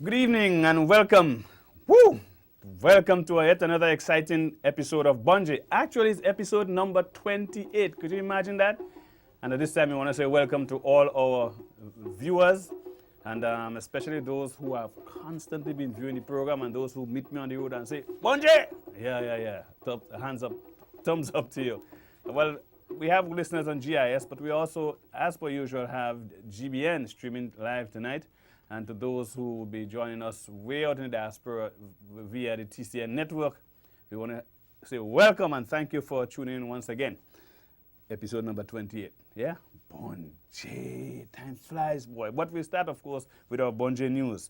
Good evening and welcome. Woo! Welcome to yet another exciting episode of Bunji. Actually, it's episode number 28. Could you imagine that? And at this time, we want to say welcome to all our viewers and especially those who have constantly been viewing the program and those who meet me on the road and say, Bunji! Yeah. Hands up, thumbs up to you. Well, we have listeners on GIS, but we also, as per usual, have GBN streaming live tonight. And to those who will be joining us way out in the diaspora via the TCN network, we want to say welcome and thank you for tuning in once again. Episode number 28. Yeah? Bunji. Time flies, boy. But we start, of course, with our Bunji news.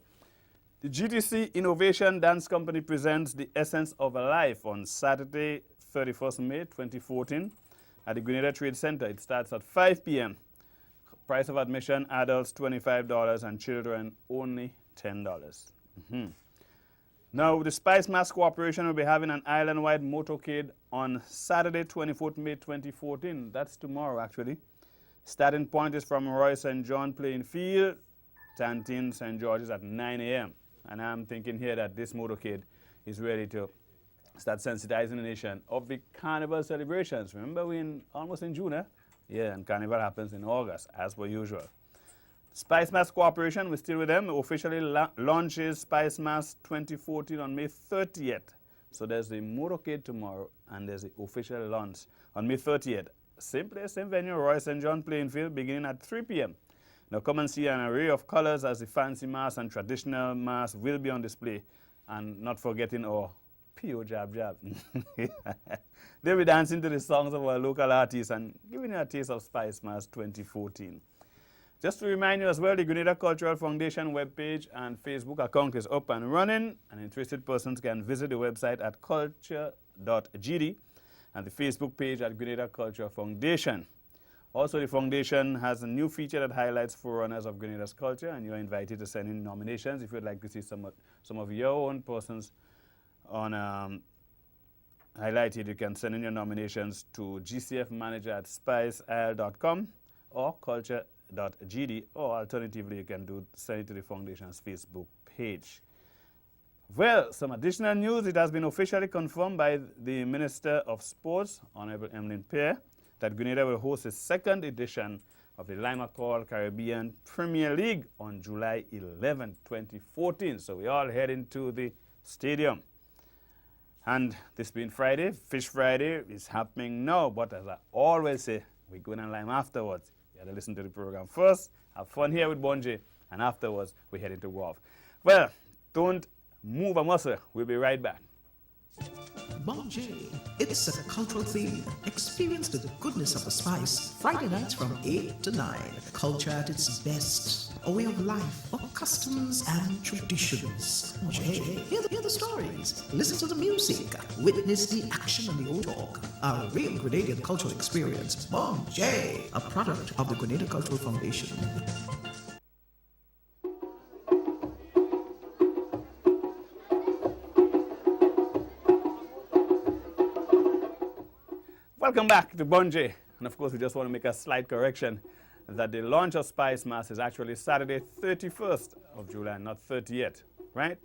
The GTC Innovation Dance Company presents The Essence of a Life on Saturday, 31st May 2014 at the Grenada Trade Center. It starts at 5 p.m. Price of admission, adults $25 and children only $10. Now, the Spice Mass Corporation will be having an island-wide motorcade on Saturday, 24th May 2014. That's tomorrow, actually. Starting point is from Roy St. John Playing Field, Tantin St. George's at 9 a.m. And I'm thinking here that this motorcade is ready to start sensitizing the nation of the carnival celebrations. Remember, we're almost in June, eh? Yeah, and Carnival happens in August, as per usual. Spice Mass Corporation, we're still with them, officially launches Spice Mass 2014 on May 30th. So there's the motorcade tomorrow, and there's the official launch on May 30th. Same place, same venue, Roy St. John Playing Field, beginning at 3 p.m. Now come and see an array of colors as the fancy mass and traditional mass will be on display. And not forgetting our P.O. Jab. They'll be dancing to the songs of our local artists and giving you a taste of Spice Mass 2014. Just to remind you as well, the Grenada Cultural Foundation webpage and Facebook account is up and running, and interested persons can visit the website at culture.gd and the Facebook page at Grenada Culture Foundation. Also, the foundation has a new feature that highlights forerunners of Grenada's culture, and you're invited to send in nominations if you'd like to see some of your own persons on highlighted. You can send in your nominations to gcfmanager@spiceisle.com or culture.gd, or alternatively you can send it to the foundation's Facebook page. Well, some additional news. It has been officially confirmed by the Minister of Sports, Honorable Emlyn Pear, that Grenada will host its second edition of the Lima Call Caribbean Premier League on July 11, 2014. So we all heading to the stadium. And this being Friday, Fish Friday is happening now. But as I always say, we're going to Lime afterwards. You got to listen to the program first, have fun here with Bunji, and afterwards we're heading to Wharf. Well, don't move a muscle. We'll be right back. Bunji, it's a cultural theme. Experience the goodness of the spice. Friday nights from 8 to 9. Culture at its best. A way of life, of customs and traditions. Bunji, hear the stories. Listen to the music. Witness the action and the old talk. A real Grenadian cultural experience. Bunji, a product of the Grenada Cultural Foundation. Welcome back to Bunji. And of course, we just want to make a slight correction that the launch of Spice Mass is actually Saturday, 31st of July, not 30th, right?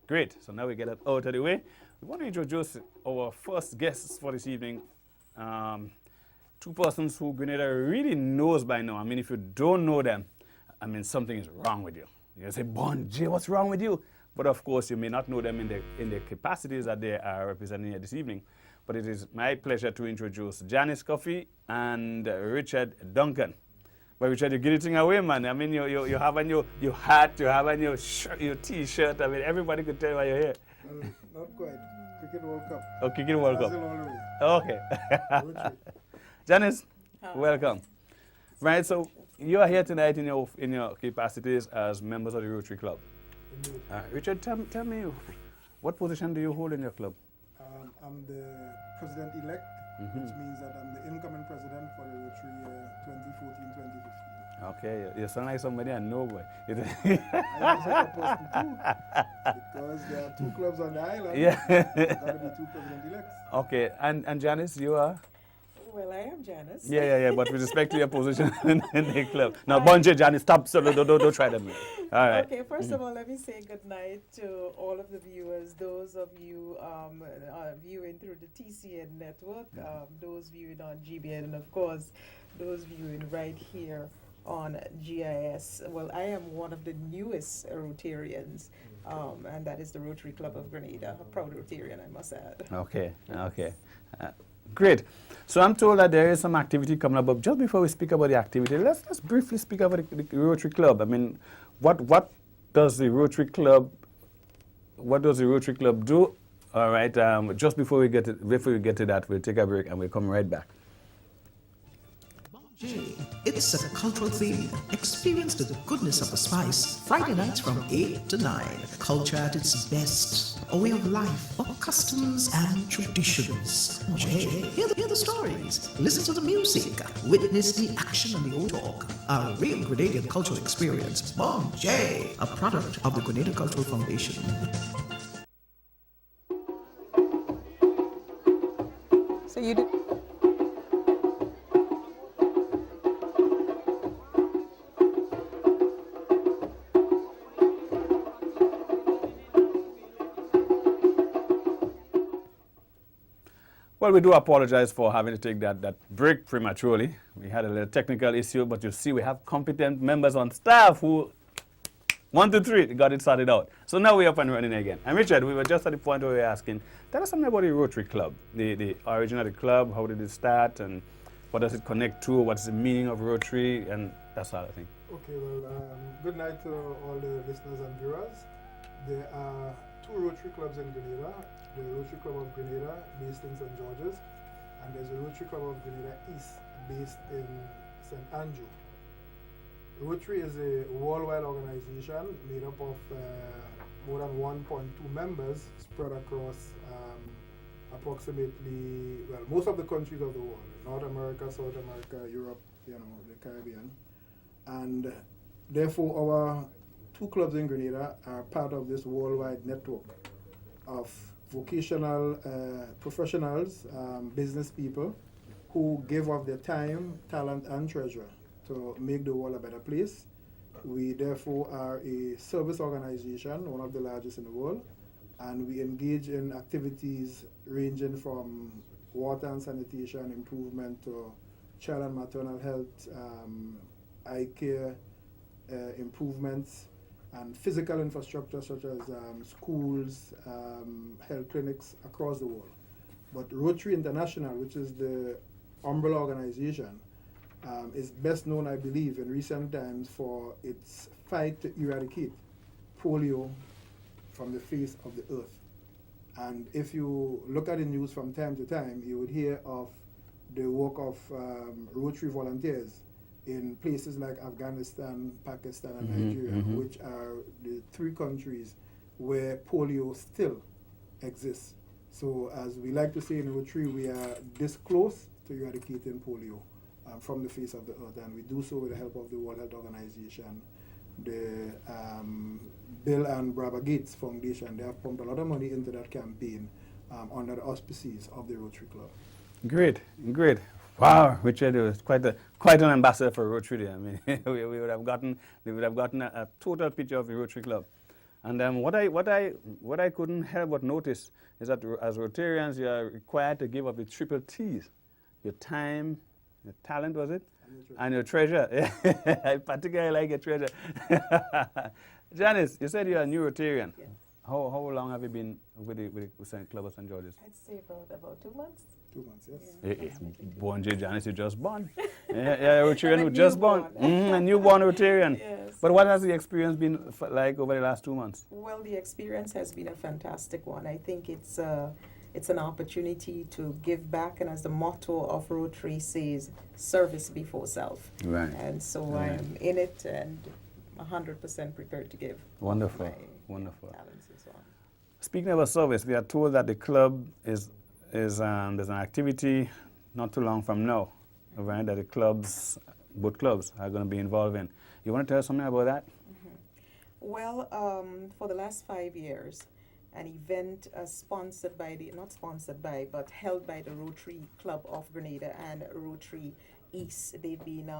Great. So now we get it out of the way. We want to introduce our first guests for this evening. Two persons who Grenada really knows by now. I mean, if you don't know them, I mean, something is wrong with you. You say, Bunji, what's wrong with you? But of course, you may not know them in the capacities that they are representing here this evening. But it is my pleasure to introduce Janice Coffey and Richard Duncan. Well, Richard, you're getting away, man. I mean, you have on your hat, you have on your shirt, your T-shirt. I mean, everybody could tell why you're here. Not quite. Cricket World Cup. Oh, Cricket World Cup. Brazil all the way. Okay. Janice, welcome. Right, so you are here tonight in your capacities as members of the Rotary Club. Richard, tell me, what position do you hold in your club? I'm the president-elect, which means that I'm the incoming president for the Rotary 2014-2015. Okay, you sound like somebody I know, boy. I was a person too, because there are two clubs on the island. Yeah. There got to be two president-elects. Okay, and Janice, you are? Well, I am Janice. Yeah. But with respect to your position in the club. Now, Bonje, Janice, stop. So don't try that. All right. Okay, first of all, let me say good night to all of the viewers, those of you viewing through the TCN network, those viewing on GBN, and of course, those viewing right here on GIS. Well, I am one of the newest Rotarians, and that is the Rotary Club of Grenada, a proud Rotarian, I must add. Okay. Great. So I'm told that there is some activity coming up, but just before we speak about the activity, let's briefly speak about the Rotary Club. I mean, what does the Rotary Club do? All right. Just before we get to that, we'll take a break and we'll come right back. It's a cultural theme. Experience the goodness of the spice. Friday nights from 8 to 9. Culture at its best. A way of life, of customs and traditions. Hear the stories. Listen to the music. Witness the action and the old talk. A real Grenadian cultural experience. Bon J, a product of the Grenada Cultural Foundation. So you did. Well, we do apologize for having to take that break prematurely. We had a little technical issue, but you see we have competent members on staff who, 1, 2, 3, got it sorted out. So now we're up and running again. And Richard, we were just at the point where we were asking, tell us something about the Rotary Club, the origin of the club, how did it start, and what does it connect to, what's the meaning of Rotary, and that sort of thing. Okay, well, good night to all the listeners and viewers. There are 2 Rotary clubs in Grenada. The Rotary Club of Grenada, based in St. George's, and there's a Rotary Club of Grenada East, based in St. Andrew. Rotary is a worldwide organization made up of more than 1.2 members spread across approximately, well, most of the countries of the world, North America, South America, Europe, the Caribbean. And therefore, our 2 clubs in Grenada are part of this worldwide network of vocational professionals, business people who give of their time, talent, and treasure to make the world a better place. We therefore are a service organization, one of the largest in the world, and we engage in activities ranging from water and sanitation improvement to child and maternal health, eye care improvements, and physical infrastructure such as schools, health clinics across the world. But Rotary International, which is the umbrella organization, is best known, I believe, in recent times for its fight to eradicate polio from the face of the earth. And if you look at the news from time to time, you would hear of the work of Rotary volunteers in places like Afghanistan, Pakistan, and Nigeria, which are the 3 countries where polio still exists. So as we like to say in Rotary, we are this close to eradicating polio from the face of the earth, and we do so with the help of the World Health Organization, the Bill and Barbara Gates Foundation. They have pumped a lot of money into that campaign under the auspices of the Rotary Club. Great. Wow, Richard was quite an ambassador for Rotary. I mean, we would have gotten a total picture of the Rotary Club. And what I couldn't help but notice is that as Rotarians, you are required to give up the 3 T's: your time, your talent, was it, and your treasure. I particularly like your treasure. Janice, you said you're a new Rotarian. Yes. How long have you been with the St. Club of St. George's? I'd say about 2 months. 2 months, yes. Hey, born J. Janice, you just born. Yeah, Rotarian who I'm a just born. newborn. A newborn Rotarian. Yes. But what has the experience been like over the last 2 months? Well, the experience has been a fantastic one. I think it's an opportunity to give back, and as the motto of Rotary says, service before self. Right. And so I am in it and 100% prepared to give. Wonderful. My talents and so on. Speaking of a service, we are told that the club is there's an activity not too long from now, right, that both clubs are going to be involved in. You want to tell us something about that? Well, for the last 5 years, an event sponsored by not sponsored by, but held by the Rotary Club of Grenada and Rotary East. They've been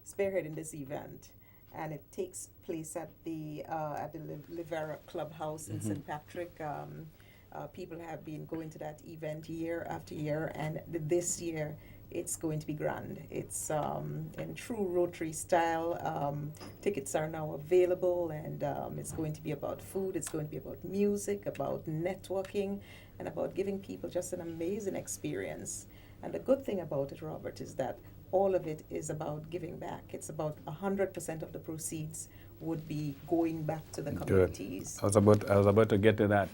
spearheading this event, and it takes place at the Livera Clubhouse in St. Patrick. People have been going to that event year after year, and this year it's going to be grand. It's in true Rotary style. Tickets are now available, and it's going to be about food, it's going to be about music, about networking, and about giving people just an amazing experience. And the good thing about it, Robert, is that all of it is about giving back. It's about 100% of the proceeds would be going back to the communities. I was about to get to that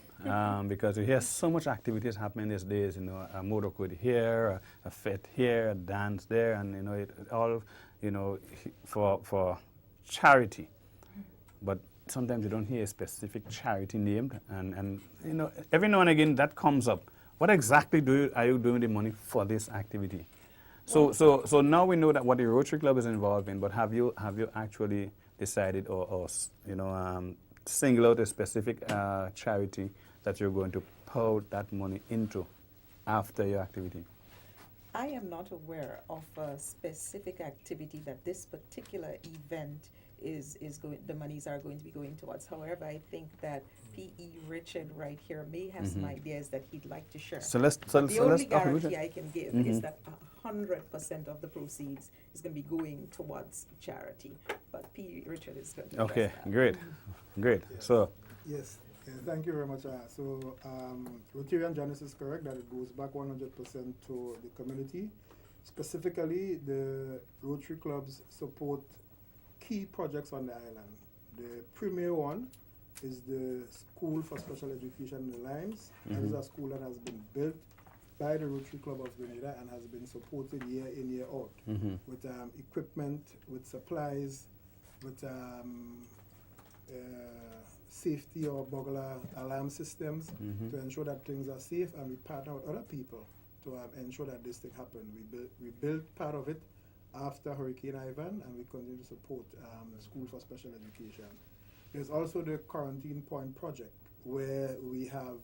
because you hear so much activities happening these days. You know, a motorcade here, a fete here, a dance there, and you know it all, you know, for charity. But sometimes you don't hear a specific charity named, and you know every now and again that comes up. What exactly are you doing the money for this activity? So now we know that what the Rotary Club is involved in, but have you actually decided or you know single out a specific charity that you're going to pour that money into after your activity? I am not aware of a specific activity that this particular event is going. The monies are going to be going towards. However, I think that P.E. Richard right here may have some ideas that he'd like to share. The only guarantee I can give is that 100% of the proceeds is going to be going towards charity. But P. Richard is going to Okay, address that. great, great. Yes. So, Yes, thank you very much. Rotarian Janice is correct that it goes back 100% to the community. Specifically, the Rotary clubs support key projects on the island. The premier one is the School for Special Education in the Limes. That is a school that has been built by the Rotary Club of Grenada and has been supported year in, year out with equipment, with supplies, with safety or burglar alarm systems to ensure that things are safe, and we partner with other people to ensure that this thing happens. We built part of it after Hurricane Ivan, and we continue to support the School for Special Education. There's also the Quarantine Point project, where we have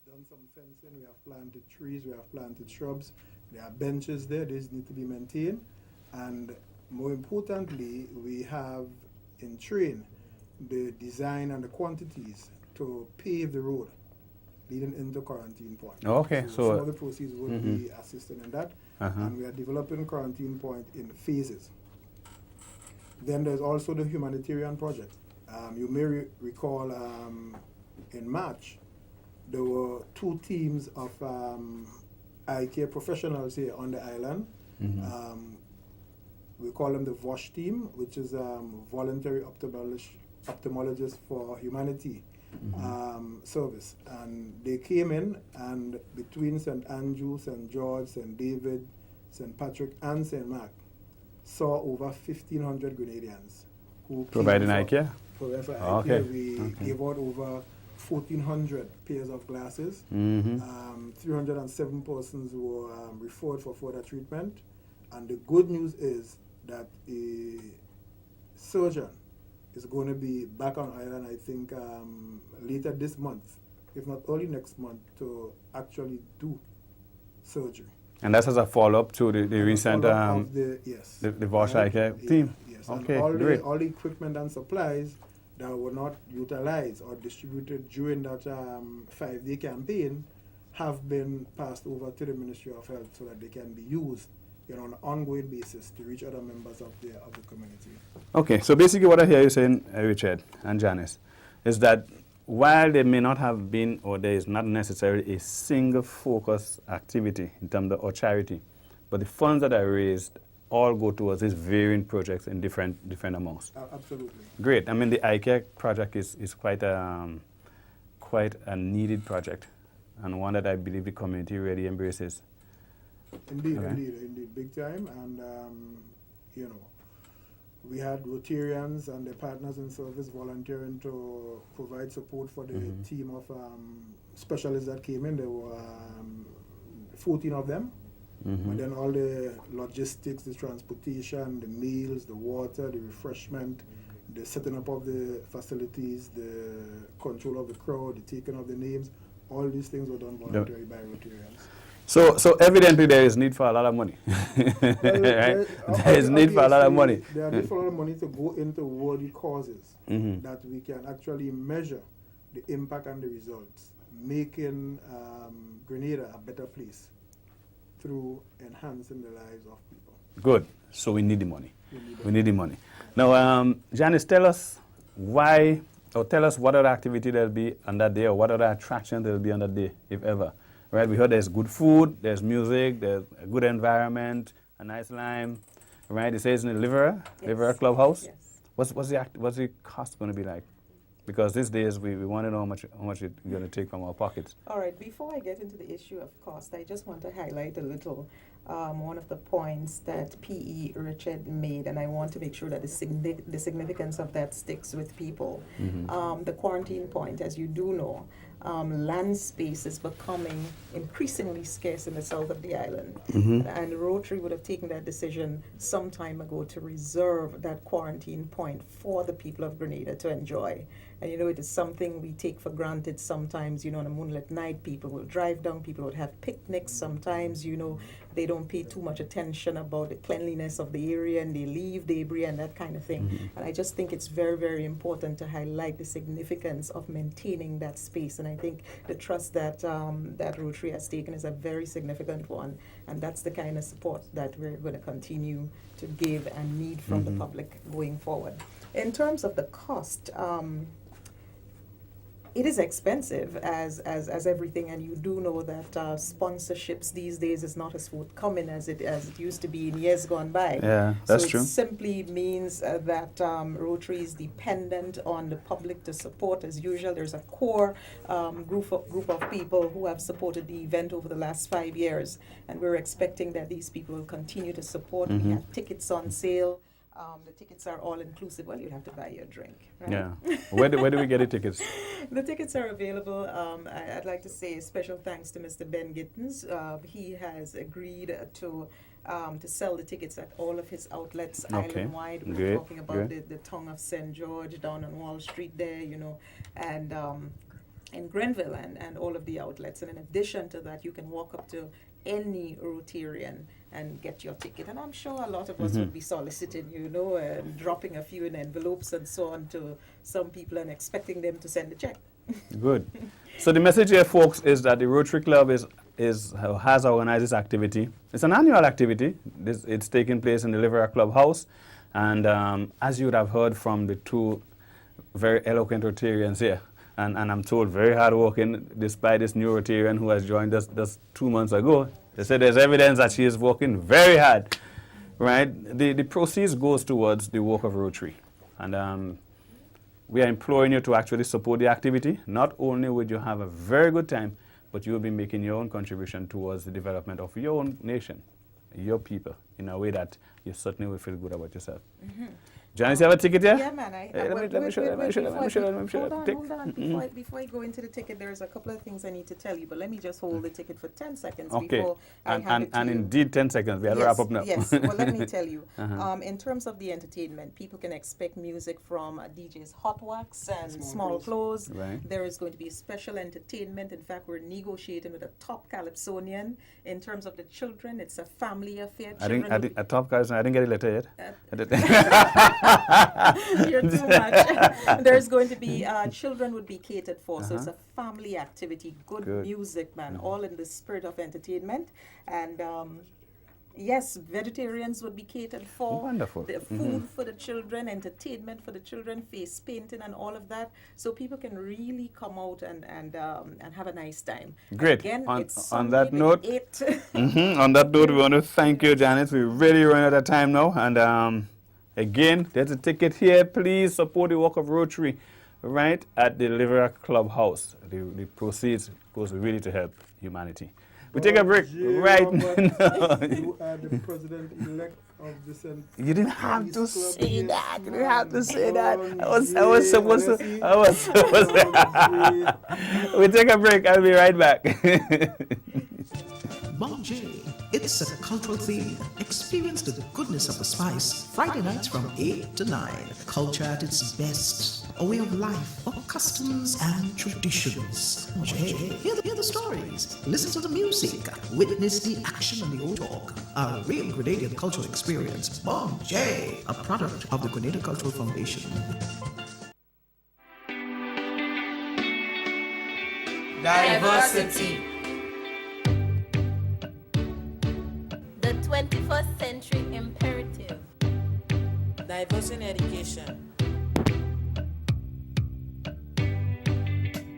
done some fencing, we have planted trees, we have planted shrubs, there are benches there, these need to be maintained, and more importantly, we have in train the design and the quantities to pave the road leading into Quarantine Point. Okay, so some of the proceeds will be assisting in that, and we are developing Quarantine Point in phases. Then there's also the humanitarian project. You may recall in March, there were 2 teams of eye care professionals here on the island. We call them the VOSH team, which is Voluntary Ophthalmologists for Humanity service. And they came in, and between St. Andrew, St. George, St. David, St. Patrick, and St. Mark, saw over 1,500 Grenadians who providing eye care? Providing Oh, eye care. okay. We gave out over 1,400 pairs of glasses. 307 persons were referred for further treatment. And the good news is that a surgeon is going to be back on island, I think, later this month, if not early next month, to actually do surgery. And that's as a follow-up to the recent yes, the VOSH eye care team? Yes, Okay, and great. all the equipment and supplies that were not utilized or distributed during that 5-day campaign have been passed over to the Ministry of Health so that they can be used, you know, on an ongoing basis to reach other members of the community. Okay, so basically what I hear you saying, Richard and Janice, is that while there may not have been, or there is not necessarily a single focus activity in terms of or charity, but the funds that are raised all go towards these varying projects in different amounts. Absolutely. Great. I mean, the eye care project is quite a needed project, and one that I believe the community really embraces. Indeed, Okay. indeed, big time. And, you know, we had Rotarians and their partners in service volunteering to provide support for the team of specialists that came in. There were 14 of them. And then all the logistics, the transportation, the meals, the water, the refreshment, the setting up of the facilities, the control of the crowd, the taking of the names, all these things were done voluntarily by Rotarians. So evidently there is need for a lot of money. Right? There is need for a lot of money. There are need for a lot of money to go into worthy causes that we can actually measure the impact and the results, making Grenada a better place through enhancing the lives of people. Good. So we need the money. We need the money. Now, Janice, tell us why, or tell us what other activity there'll be on that day, or what other attraction there'll be on that day, if ever. Right? We heard there's good food, there's music, there's a good environment, a nice lime. Right? It says in the Livera Clubhouse. Yes. What's the cost going to be like? Because these days we want to know how much it's going to take from our pockets. All right, before I get into the issue of cost, I just want to highlight a little one of the points that P.E. Richard made, and I want to make sure that the significance of that sticks with people. The quarantine point, as you do know, land space is becoming increasingly scarce in the south of the island. And Rotary would have taken that decision some time ago to reserve that quarantine point for the people of Grenada to enjoy. And you know, it is something we take for granted sometimes. You know, on a moonlit night, people will drive down, people would have picnics. Sometimes, you know, they don't pay too much attention about the cleanliness of the area, and they leave debris and that kind of thing. And I just think it's very, very important to highlight the significance of maintaining that space. And I think the trust that that Rotary has taken is a very significant one, and that's the kind of support that we're going to continue to give and need from the public going forward. In terms of the cost, it is expensive as everything, and you do know that sponsorships these days is not as forthcoming as it used to be in years gone by. Yeah, that's true. So it simply means that Rotary is dependent on the public to support. As usual, there's a core group of people who have supported the event over the last 5 years, and we're expecting that these people will continue to support. We have tickets on sale. The tickets are all inclusive. Well, you have to buy your drink, right? Yeah. Where do we get the tickets? The tickets are available. I'd like to say special thanks to Mr. Ben Gittens. He has agreed to sell the tickets at all of his outlets island-wide. We're talking about the tongue of St. George down on Wall Street there, you know, and in Grenville and all of the outlets. And in addition to that, you can walk up to any Rotarian and get your ticket. And I'm sure a lot of us would be solicited, you know, and dropping a few in envelopes and so on to some people and expecting them to send a check. Good. So the message here, folks, is that the Rotary Club has organized this activity. It's an annual activity. It's taking place in the Livera Clubhouse. And as you would have heard from the two very eloquent Rotarians here, and I'm told very hardworking, despite this new Rotarian who has joined us just 2 months ago. They said there's evidence that she is working very hard, right? The proceeds goes towards the work of Rotary. And we are imploring you to actually support the activity. Not only would you have a very good time, but you will be making your own contribution towards the development of your own nation, your people, in a way that you certainly will feel good about yourself. Janice, you have a ticket here? Yeah, man. Let me show you. Hold on. Before I go into the ticket, there's a couple of things I need to tell you, but let me just hold the ticket for 10 seconds before I hand it to you. Indeed, 10 seconds. We have to wrap up now. Yes, well, let me tell you. In terms of the entertainment, people can expect music from DJs Hot Wax and Small Clothes. Right. There is going to be special entertainment. In fact, we're negotiating with a top Calypsonian. In terms of the children, it's a family affair. I didn't get a letter yet. You're too much. There's going to be children would be catered for, so it's a family activity. Good music, man, all in the spirit of entertainment. And yes, vegetarians would be catered for. Wonderful. The food for the children, entertainment for the children, face painting and all of that, so people can really come out and have a nice time. Great. Again, On that note, on that note, we want to thank you, Janice. We really run out of time now, and again, there's a ticket here. Please support the work of Rotary, right, at the Livera Clubhouse. The proceeds goes really to help humanity. We take a break right now. You are the president-elect of the St. You didn't have to say that. You didn't have to say that. I was supposed to. We take a break. I'll be right back. Bonjour. It's a cultural theme. Experience the goodness of the spice. Friday nights from 8 to 9. Culture at its best. A way of life, of customs and traditions. Hear the stories. Listen to the music. Witness the action and the old talk. A real Grenadian cultural experience. Bon J, a product of the Grenada Cultural Foundation. Diversity. The 21st century imperative. Diverse in education.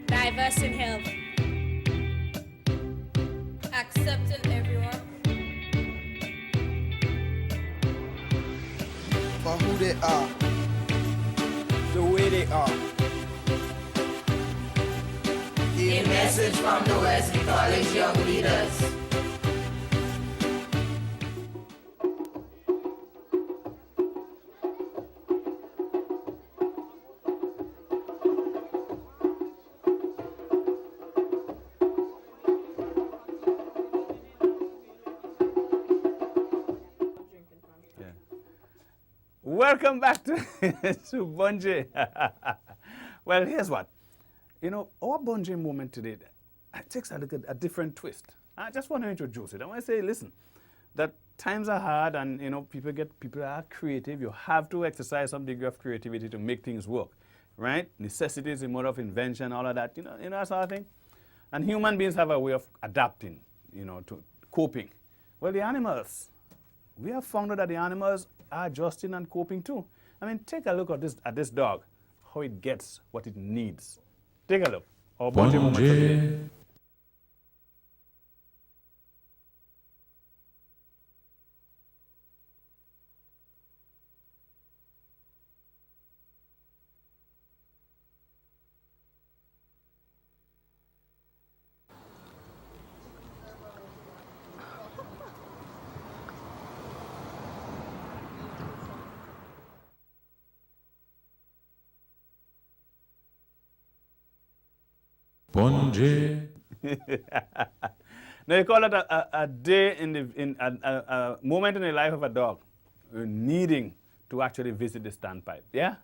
Diverse in health. Accepting everyone. For who they are, the way they are. A message from the Wesley College Young Leaders. Welcome back to Bunji. Well, here's what. You know, our Bunji moment today takes a different twist. I just want to introduce it. I want to say, listen, that times are hard and, you know, people are creative. You have to exercise some degree of creativity to make things work, right? Necessity is a mode of invention, all of that, you know that sort of thing. And human beings have a way of adapting, you know, to coping. Well, the animals, we have found out that the animals are adjusting and coping too. I mean, take a look at this dog, how it gets what it needs. Take a look. Our Bunji moment for today. Bunji. Now you call it a day a moment in the life of a dog, needing to actually visit the standpipe. Yeah,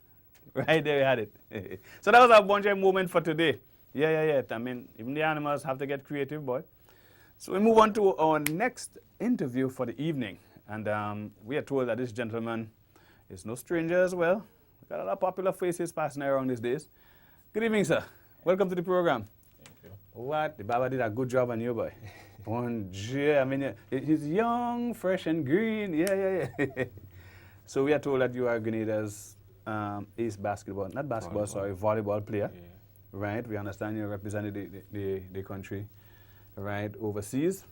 right there you had it. So that was our Bunji moment for today. Yeah. I mean, even the animals have to get creative, boy. So we move on to our next interview for the evening, and we are told that this gentleman is no stranger as well. Got a lot of popular faces passing around these days. Good evening, sir. Welcome to the program. Thank you. What? The Baba did a good job on you, boy. Bonjour. I mean, he's young, fresh, and green. Yeah. So we are told that you are Grenada's ace volleyball player. Yeah. Right? We understand you represented the country, right, overseas.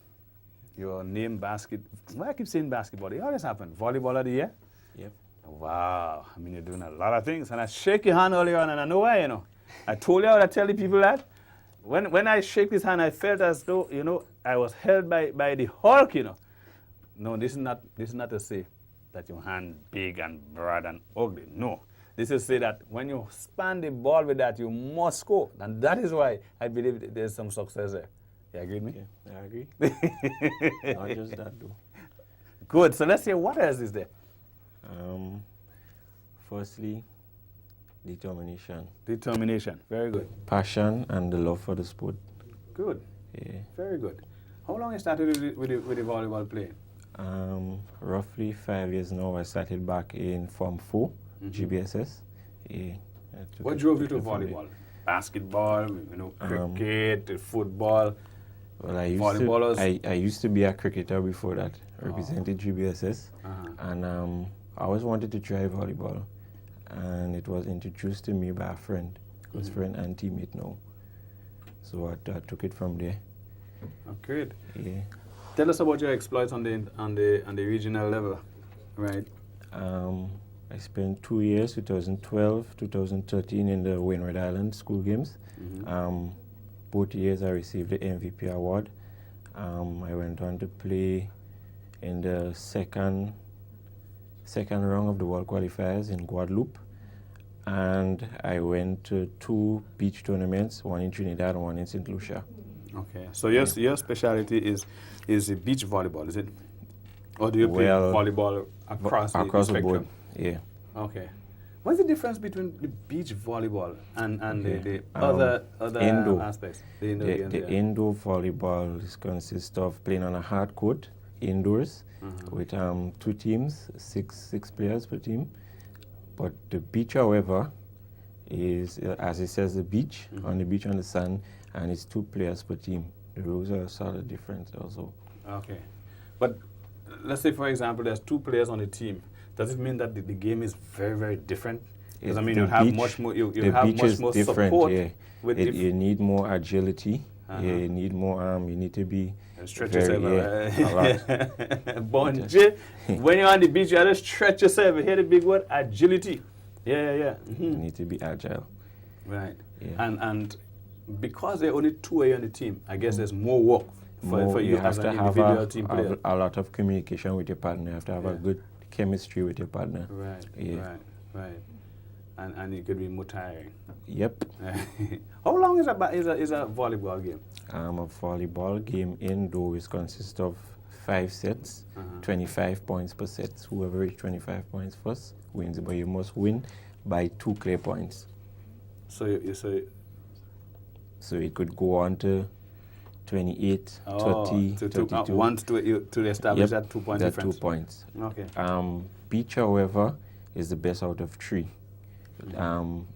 Your name why I keep saying basketball? It always happen. Volleyball of the year? Yep. Wow. I mean, you're doing a lot of things. And I shake your hand earlier on, and I know why, you know. I told you, I would tell the people that. When I shake this hand, I felt as though, you know, I was held by the Hulk, you know. No, this is not to say that your hand big and broad and ugly. No. This is to say that when you span the ball with that, you must score. And that is why I believe there's some success there. You agree with me? Yeah, I agree. Not just that, though. Good. So let's see, what else is there? Firstly, determination. Determination. Very good. Passion and the love for the sport. Good. Yeah. Very good. How long you started with the volleyball playing? Roughly 5 years now. I started back in Form 4, GBSS. Yeah. What drove you to volleyball? Basketball, you know, cricket, football. Well, I used to be a cricketer before that. Represented GBSS, and I always wanted to try volleyball, and it was introduced to me by a friend, close friend and teammate now. So I took it from there. Oh, good. Yeah. Tell us about your exploits on the regional level, right? I spent 2 years, 2012, 2013, in the Wayne Red Island school games. Both years I received the MVP award. I went on to play in the second round of the World Qualifiers in Guadeloupe, and I went to 2 beach tournaments, one in Trinidad and one in St. Lucia. Okay. So your specialty is the beach volleyball, is it? Or do you play Well, volleyball across the the spectrum? board. Yeah. Okay. What's the difference between the beach volleyball and the other indoor. aspects? The indoor games, The yeah. indoor volleyball consists of playing on a hard court indoors with 2 teams, six players per team. But the beach, however, is as it says, the beach on the sand, and it's 2 players per team. The rules are sort of different also. Okay. But let's say, for example, there's 2 players on a team. Does it mean that the game is very, very different? Because I mean, The you have beach- much more. You the have beach much is more different, support. yeah. With You need more agility. Uh-huh. Yeah, you need more arm. You need to be stretch very- yourself. yeah, a lot. Bonje, when you're on the beach, you have to stretch yourself. You hear the big word? Agility. Yeah. You need to be agile. Right. Yeah. And because there are only 2 of you on the team, I guess there's more work for you have as to an have individual team player. a lot of communication with your partner. You have to have a good chemistry with your partner. Right. Yeah. Right. And it could be more tiring. Yep. How long is a volleyball game? A volleyball game indoors consists of 5 sets, 25 points per set. Whoever reaches 25 points first wins, but you must win by 2 clear points. So it could go on to 28, 30, 32. Once to establish Yep, that 2 point that difference. 2 points. Okay. Beach, however, is the best out of 3.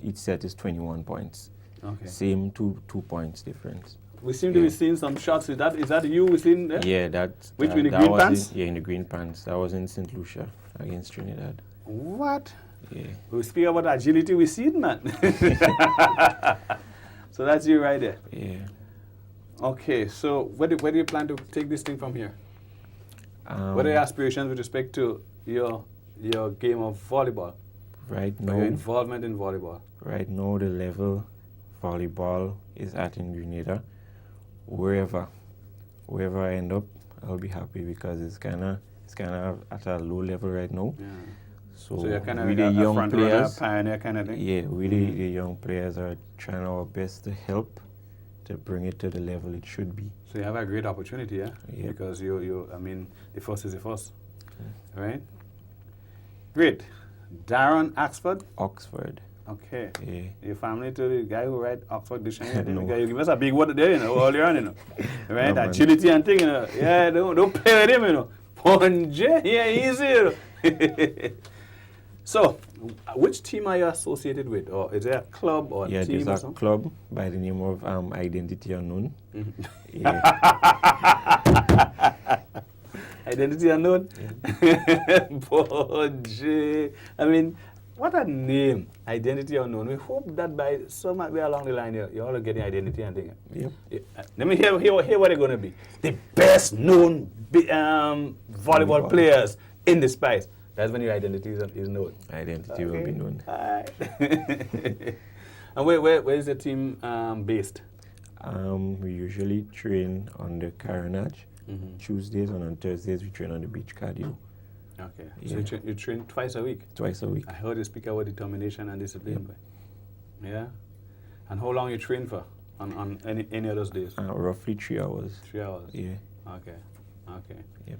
Each set is 21 points. Okay. Same 2 points difference. We seem to be seeing some shots. Is that you we seen there? Yeah, that. Which that, with the that green was pants? In the green pants. That was in St. Lucia against Trinidad. What? Yeah. We speak about agility, we see it, man. So that's you right there. Yeah. Okay, so where do you plan to take this thing from here? What are your aspirations with respect to your game of volleyball? Right Or your now, involvement in volleyball? right now the level volleyball is at in Grenada. Wherever I end up, I'll be happy because it's kind of at a low level right now. Yeah. So you're kind of we a the young front runner, players, pioneer kind of thing? yeah, we the young players are trying our best to help to bring it to the level it should be. So you have a great opportunity, yeah? Yeah. Because I mean, the first is the first, right? Great. Darren Oxford? Oxford, Okay. yeah. Your family to the guy who write Oxford Dictionary? No. Because you give us a big word there, earlier on, Right? No, man. Agility and thing, Yeah, don't play with him, Ponje, yeah, easy, So, which team are you associated with? Or is there a club or a Yeah, team or there's a something? club by the name of Identity Unknown. Mm-hmm. Yeah. Identity Unknown? Ponje. I mean, what a name, Identity Unknown. We hope that by some way along the line, you're all getting identity and thing. Yep. Let me hear what they're going to be. The best known volleyball players in the Spice. That's when your identity is known. Identity will be known. Alright. And where is the team based? We usually train on the Carenage Tuesdays, and on Thursdays we train on the beach cardio Okay. Yeah. So you train twice a week? twice a week. I heard you speak about determination and discipline. Yeah? And how long you train for on any of those days? Roughly 3 hours. 3 hours? Yeah. Okay. Yep.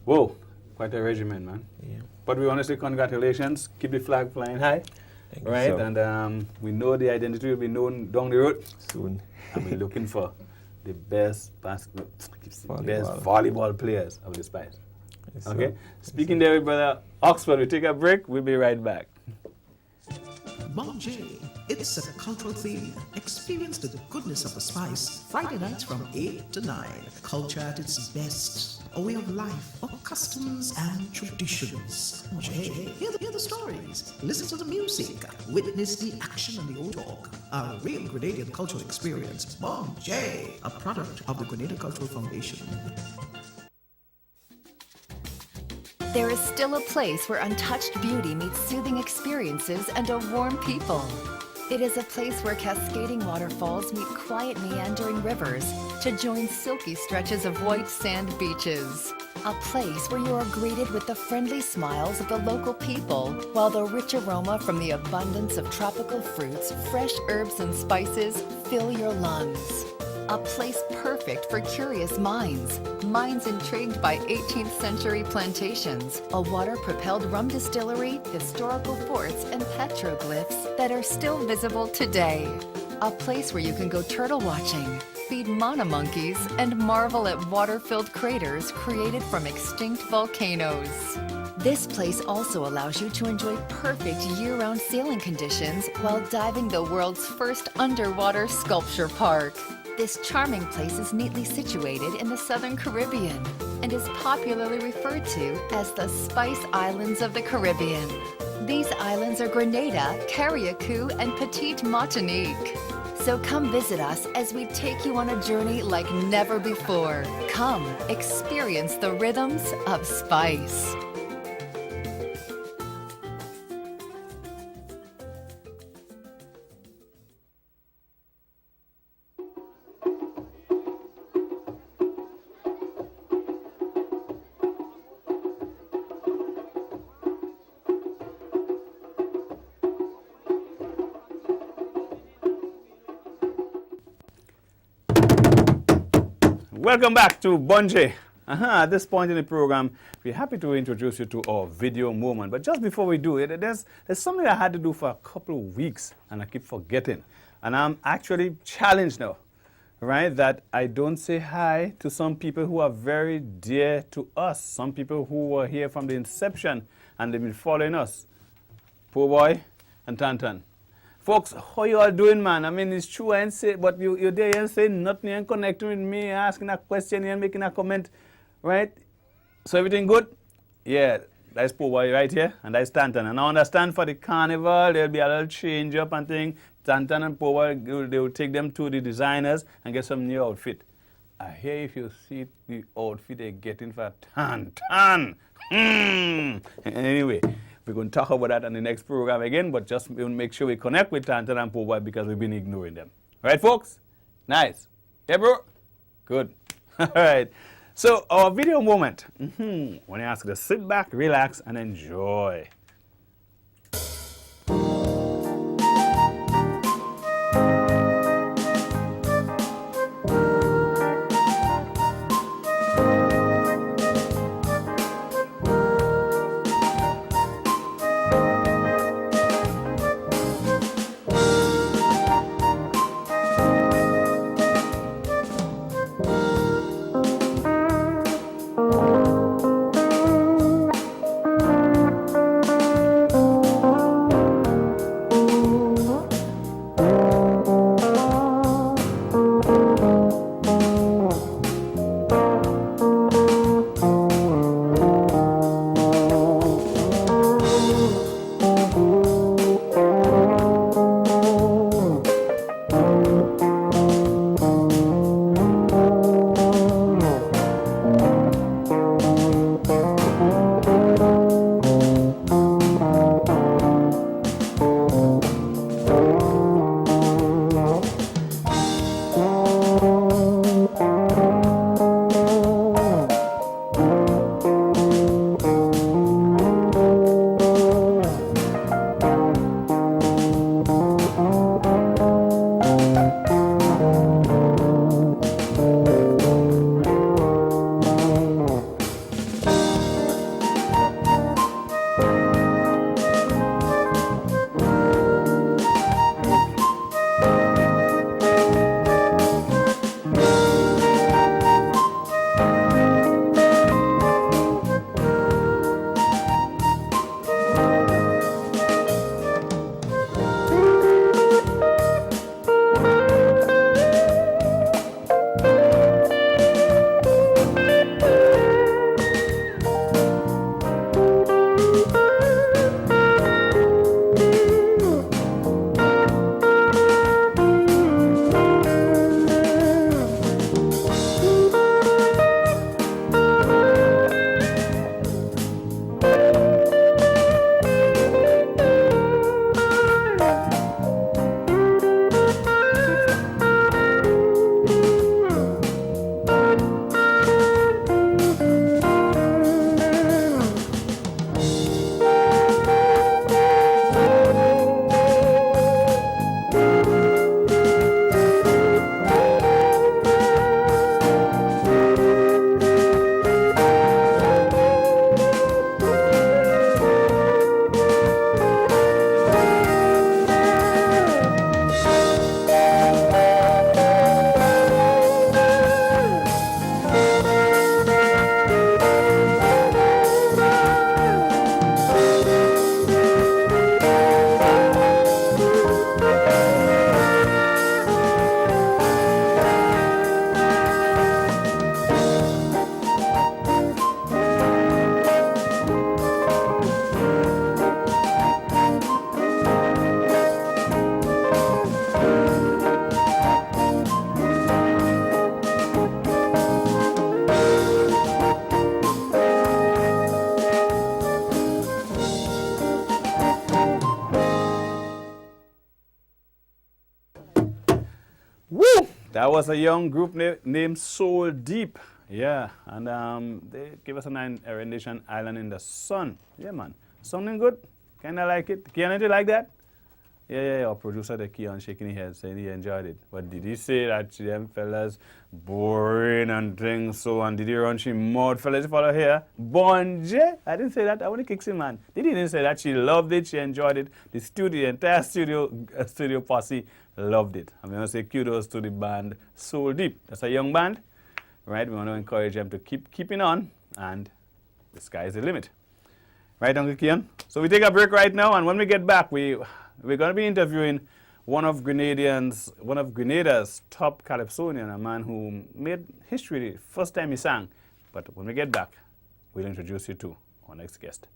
Whoa, quite a regimen, man. Yeah. But we want to say congratulations. Keep the flag flying high. Thank you, Right? sir. And we know the identity will be known down the road. Soon. And we're looking for the best best Volleyball. volleyball players of the Spice. Yes, sir. Okay? Speaking there with Brother Oxford, we take a break. We'll be right back. Bonje, it's a cultural theme. Experience the goodness of the spice. Friday nights from 8 to 9. Culture at its best. A way of life, of customs and traditions. Bonje, hear the stories. Listen to the music. Witness the action and the old talk. A real Grenadian cultural experience. Bonje, a product of the Grenada Cultural Foundation. There is still a place where untouched beauty meets soothing experiences and a warm people. It is a place where cascading waterfalls meet quiet meandering rivers to join silky stretches of white sand beaches. A place where you are greeted with the friendly smiles of the local people, while the rich aroma from the abundance of tropical fruits, fresh herbs and spices fill your lungs. A place perfect for curious minds. Minds intrigued by 18th century plantations, a water-propelled rum distillery, historical forts, and petroglyphs that are still visible today. A place where you can go turtle watching, feed mana monkeys, and marvel at water-filled craters created from extinct volcanoes. This place also allows you to enjoy perfect year-round sailing conditions while diving the world's first underwater sculpture park. This charming place is neatly situated in the Southern Caribbean and is popularly referred to as the Spice Islands of the Caribbean. These islands are Grenada, Carriacou, and Petite Martinique. So come visit us as we take you on a journey like never before. Come, experience the rhythms of spice. Welcome back to Bunji. At this point in the program, we're happy to introduce you to our video moment. But just before we do it, there's something I had to do for a couple of weeks, and I keep forgetting. And I'm actually challenged now, right, that I don't say hi to some people who are very dear to us, some people who were here from the inception, and they've been following us. Poor Boy and Tantan. Folks, how you all doing, man? I mean, it's true, I ain't say, but you're there and saying nothing, and connecting with me, asking a question and making a comment, right? So everything good? Yeah, that's Poor Boy right here, and that's Tantan. And I understand for the carnival, there'll be a little change up and thing. Tantan and Poor Boy, they will take them to the designers and get some new outfit. I hear if you see the outfit they're getting for Tantan. Anyway. We're going to talk about that on the next program again, but just make sure we connect with Tantan and Poor Boy because we've been ignoring them. Right, folks? Nice. Yeah, bro? Good. All right. So, our video moment. When I ask you to sit back, relax, and enjoy. That was a young group named Soul Deep. Yeah, and they gave us a rendition, Island in the Sun. Yeah, man. Something good. Kind of like it. Keon, did you like that? Yeah. Our producer, the Keon, shaking his head, saying he enjoyed it. But did he say that them fellas boring and things so, and did he run she mouth, fellas, follow here? Bonje? I didn't say that. I want to kick him, man. Did he didn't say that? She loved it. She enjoyed it. The entire studio posse loved it. I'm going to say kudos to the band Soul Deep. That's a young band, right? We want to encourage them to keep keeping on, and the sky is the limit. Right, Uncle Keon? So we take a break right now, and when we get back, we're going to be interviewing one of Grenada's top calypsonian, a man who made history the first time he sang. But when we get back, we'll introduce you to our next guest.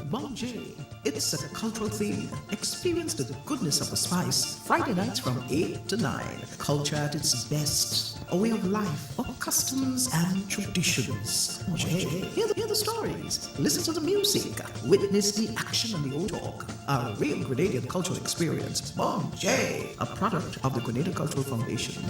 Bonje, it's a cultural theme. Experience the goodness of the spice. Friday nights from 8 to 9. Culture at its best. A way of life, of customs and traditions. Bonje, hear the stories. Listen to the music. Witness the action and the old talk. A real Grenadian cultural experience. Bonje, a product of the Grenada Cultural Foundation.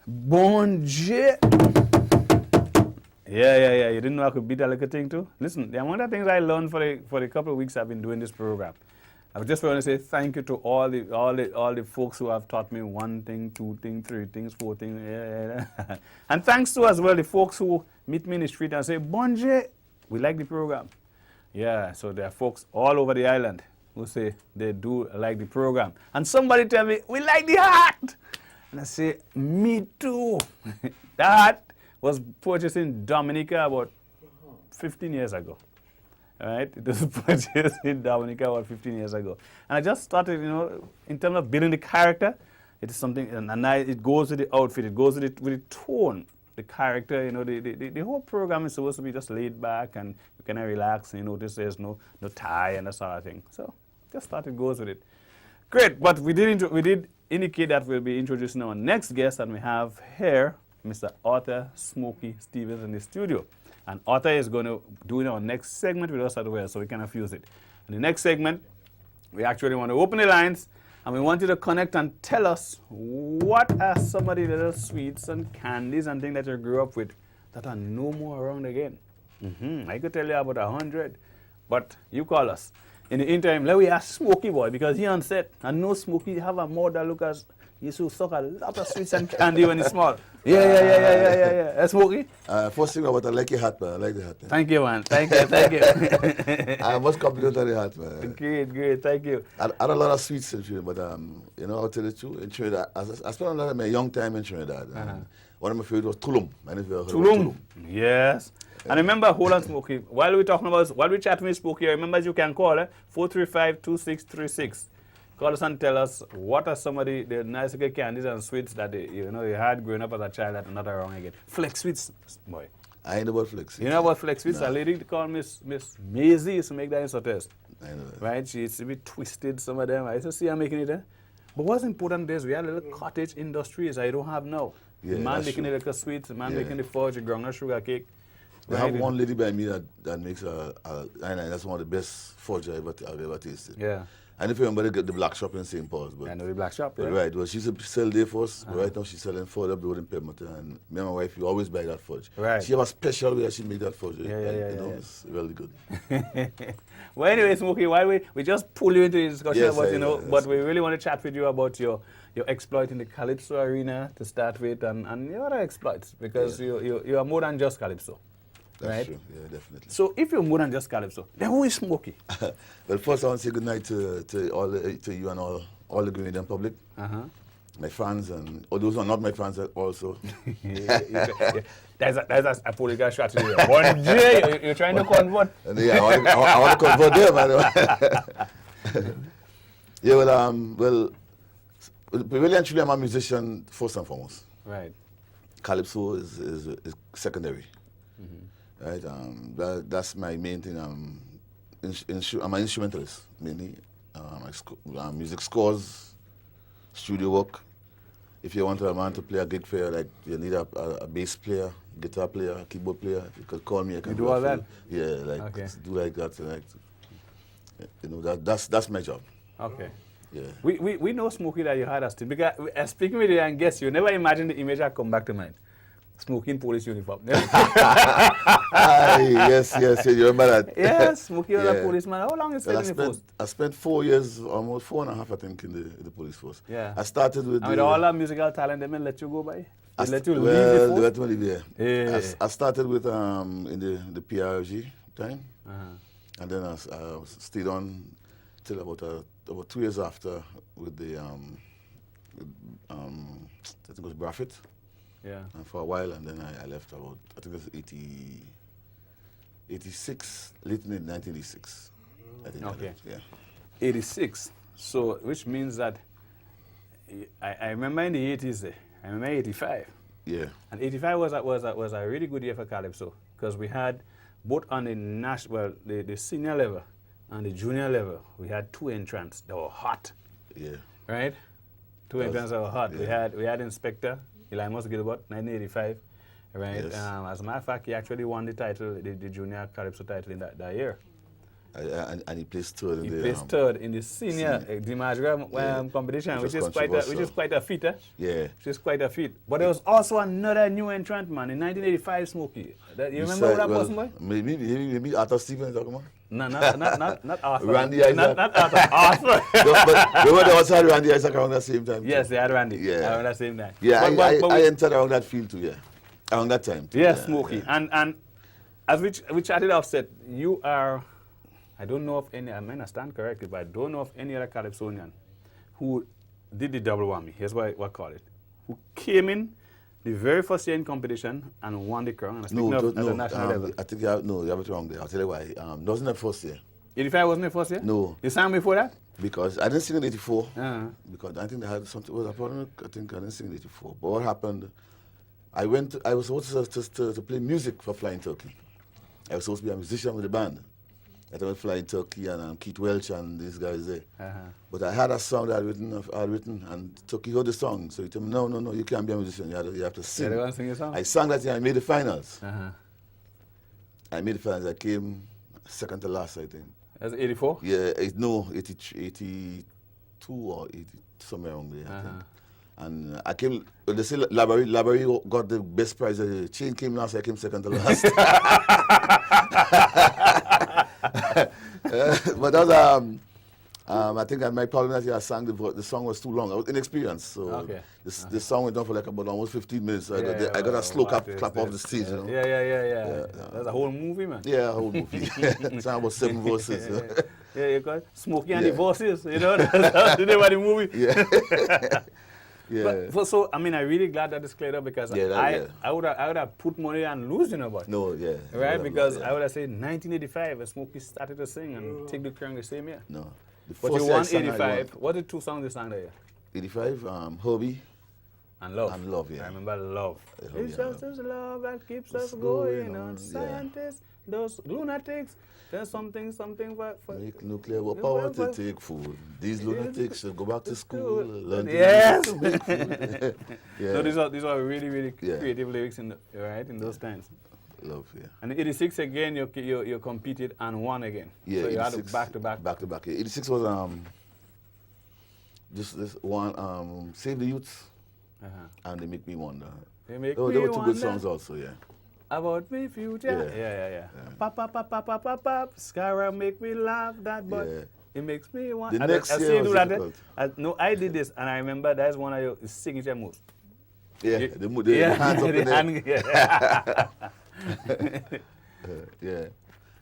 Bonje. Yeah. You didn't know I could beat that little thing too? Listen, the amount of things I learned for the couple of weeks I've been doing this program. I just want to say thank you to all the folks who have taught me 1 thing, 2 things, 3 things, 4 things. Yeah. And thanks to as well the folks who meet me in the street and say, Bonje, we like the program. Yeah, so there are folks all over the island who say they do like the program. And somebody tell me, we like the hat. And I say, me too. That was purchased in Dominica about 15 years ago. All right? It was purchased in Dominica about 15 years ago. And I just started, in terms of building the character, it is something, and it goes with the outfit, it goes with the tone, the character, the whole program is supposed to be just laid back and you can relax, and notice there's no tie and that sort of thing. So just started goes with it. Great, but we did indicate that we'll be introducing our next guest, and we have here Mr. Arthur Smokey Stevens in the studio. And Arthur is going to do our next segment with us as well, so we can fuse it. In the next segment, we actually want to open the lines, and we want you to connect and tell us what are some of the little sweets and candies and things that you grew up with that are no more around again. I could tell you about 100, but you call us. In the interim, let me ask Smokey Boy, because he on set, and no Smokey have a mouth that look as he used to suck a lot of sweets and candy when he's small. Yeah. That's Smokey? First thing about I like your hat, man. I like the hat. Man. Thank you, man. Thank you. I must compliment on the hat, man. Great. Thank you. I had a lot of sweets in Trinidad, but I'll tell you the truth, in Trinidad, I spent a lot of my young time in Trinidad. One of my favorites was Tulum. Tulum. Yes. And remember, hold on, Smokey. While we're chatting with Smokey, remember you can call 435-2636. Call us and tell us what are some of the nice candies and sweets that you had growing up as a child that are not around again. Flex sweets, boy. I ain't about flex sweets. You know about flex sweets? No. A lady called Miss Maisie used to make that in Sotes. I know that. Right? She used to be twisted, some of them. I used to see her making it. But what's important is we had a little cottage industries I don't have now. Yeah, the man making the little sweets, the man making the fudge, the groundnut sugar cake. I have one lady by me that makes that's one of the best fudge I've ever tasted. Yeah. And if you remember the black shop in St. Paul's. But, I know the black shop, yeah. Right, well, she used to sell there for us, but right now she's selling fudge up the road in Pemberton, and me and my wife, we always buy that fudge. Right. She have a special way that she make that fudge. Yeah. It's really good. Well, anyway, Smokey, while we just pull you into the discussion about, but we really want to chat with you about your exploit in the Calypso arena to start with, and your other exploits, because you are more than just Calypso. That's right? true, yeah, definitely. So if you're more than just Calypso, then who is Smokey? Well, first I want to say good night to you and all the Grenadian public, my fans, and all those who are not my fans also. That's a political strategy. One day you're trying to convert. Yeah, I want to convert them. Yeah, well, really and truly I'm a musician first and foremost. Right. Calypso is secondary. Right, that's my main thing. I'm an instrumentalist mainly. Music scores, studio work, if you want a man to play a gig for you, like you need a bass player, guitar player, keyboard player, you could call me. I can You do all that? Yeah, like Okay. do like that. Like, you know, that's my job. Okay. Yeah. We know, Smokey, that you had us too. Because speaking with you and guess, you never imagine the image that come back to mind. Smokey in police uniform. Yes, you remember that? Yes, Smokey was a Yeah. policeman. How long you Well, spent in the post? I spent 4 years, almost 4.5, I think, in the police force. Yeah. I started with And with all that musical talent, they may let you go by? They let you leave the Well, force? they let me leave, yeah. Yeah. I started with in the PRG time, and then I stayed on till about 2 years after with the I think it was Braffit. Yeah. And for a while, and then I left about, I think it was 86, late in 1986. I think I Okay. left, yeah. 86. So, which means that I remember in the 80s, I remember 85. Yeah. And 85 was a really good year for Calypso because we had both on the the senior level and the junior level, we had 2 entrants that were hot. Yeah. Right? 2 entrants that were hot. Yeah. We had Inspector, Eli Gilbert, 1985. Right? Yes. As a matter of fact, he actually won the title, the junior Calypso title in that year. And he placed third He in the... placed third in the senior Dimash competition, which is quite a feat. Yeah. Which is quite a feat. But there was also another new entrant, man, in 1985, Smokey. You remember who that person was? Maybe Arthur Stevens talking about? No, not Arthur. Randy Isaac. Not Arthur. Arthur. But remember they also had Randy Isaac around the same time? Yes, too? they had Randy. Yeah. Around the same time. Yeah, But I entered around that field too, yeah. Around that time too. Yes, Smokey. And as we chatted offset, you are, I don't know of any, I may not stand correctly, but I don't know of any other Calypsonian who did the double whammy. Here's what I call it. Who came in the very first year in competition and won the crown. And speaking of at the national level. I think you have it wrong there. I'll tell you why. Wasn't that first year? 85 wasn't the first year? No. You sang before that? Because I didn't sing in 84. Because I think they had something, was a problem? I think I didn't sing in 84. But what happened, I was supposed to play music for Flying Turkey. I was supposed to be a musician with the band. I went Flying Turkey and Keith Welch and these guys there. But I had a song that I had written and Turkey heard the song. So he told me, no, you can't be a musician. You have to sing. Yeah, they want to sing your song? I sang that and I made the finals. I made the finals. I came second to last, I think. That's 84? Yeah, 82 or 80, somewhere around there. I think. And I came, they say Labary got the best prize. The chain came last, I came second to last. But that was, I think my problem is I sang the song was too long. I was inexperienced, so the song went on for like about almost 15 minutes. So I got a slow clap off the stage. You know? Yeah. That's a whole movie, man. Yeah, a whole movie. It's about 7 verses. Yeah, you got Smokey and the Voices, you know, that's the name of the movie. Yeah. Yeah. But so, I mean, I'm really glad that it's cleared up because I would have put money and lose, you know, but. No, yeah. Right? Because I would have said 1985 when Smokey started to sing and take the crown the same year. No. But you won 85. What are the 2 songs you sang that year? 85, Hobby. And Love. And Love, yeah. I remember Love. It's just this love that keeps us going going on. on, Scientists, those lunatics, there's something for make nuclear power to take food. These lunatics should go back to school, learn to make food. So these are really, really creative lyrics in those times. Love, yeah. And in 86 again, you competed and won again. Yeah, so you had it back to back. Back to back. Yeah. 86 was just this one, Save the Youths, and They Make Me Wonder. They were 2 good songs also, yeah. About me future. Yeah. Pop, pop, pop, pop, pop, pop, pop. Skyra make me laugh that, but it makes me want. The next year was difficult. I did this, and I remember that's one of your signature moves. Yeah, the hands up in there. Yeah.